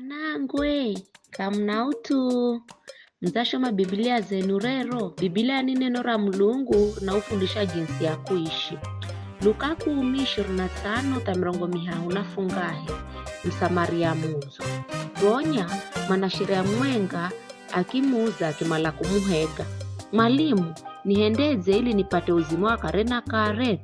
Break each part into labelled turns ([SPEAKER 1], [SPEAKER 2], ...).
[SPEAKER 1] Vanangwe, kamnautu mzashoma Biblia zenu rero. Biblia ni neno la Mulungu na ufundisha jinsi ya kuishi. Luka 10:25 nafungahe Msamaria muzo gonya mwanasheria mwenga akimuuza akimala kumuhega, mwalimu nihendeze ili nipate uzima wa kare na kare.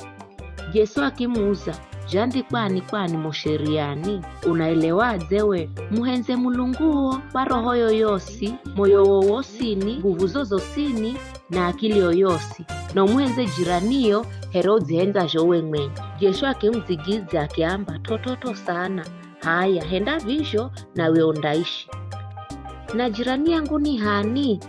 [SPEAKER 1] Yesu akimuuza jandi kwani mosheriani, unaelewaje we? Muhenze Mulunguo kwa roho yoyosi, moyo wowosini, nguvu zozosini na akili yoyosi, na umuhenze jiraniyo Herodi henza jowe mwenye. Yesu akimzigiza akiamba tototo sana, haya henda visho na we ondaishi. Na jirani yangu ni hani?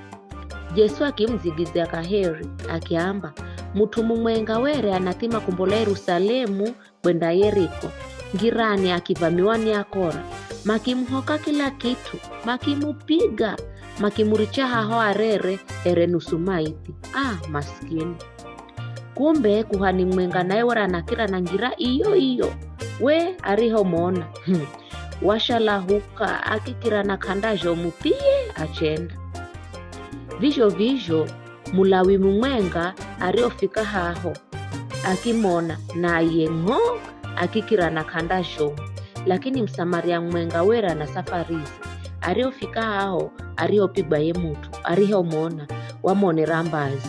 [SPEAKER 1] Yesu akimzigiza kaheri akiamba mutumu mwenga were anatima kumbola Yerusalemu kwenda Yeriko. Ngirani akivamiwa ni akora, makimhoka kila kitu, makimupiga, makimuricha haho arere ere nusu maiti. Maskini. Kumbe kuhani mwenga naye wara anakira na ngira iyo we ariho mona washalahuka akikira na kandajo mupie achenda. Visho Mulawi mwenga ariofika haho akimona na yengo akikira na kandajo, lakini Msamaria mwenga wera na safarizi ariofika haho ariopigwa ye mutu ariho mona wamonera mbazi,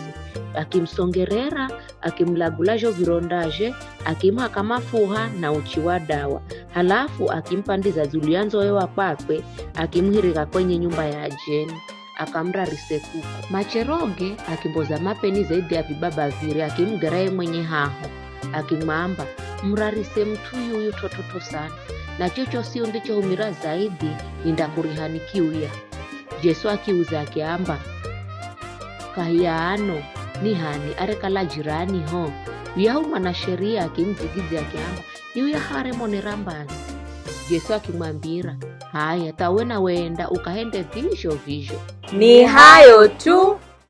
[SPEAKER 1] akimsongerera akimlagulajo virondaje akimha kama fuha na uchi wa dawa, halafu akimpandiza zulianzo wewa kwakwe akimhirika kwenye nyumba ya ajeni akamrarise kuko. Macheroge akimboza mapeni zaidi ya vibaba vire akimgeraye mwenye haho akimwamba mrarise mtu yuyu tototo sana, na chocho sio ndicho humira zaidi nindakurihanikiuya. Yesu akiuza akiamba kahiano ni hani arekala jirani ho. Yahu mwanasheria akimzigiza akiamba yuya hare monera mbazi. Yesu akimwambira haya tawena wenda ukahende visho.
[SPEAKER 2] Ni hayo tu.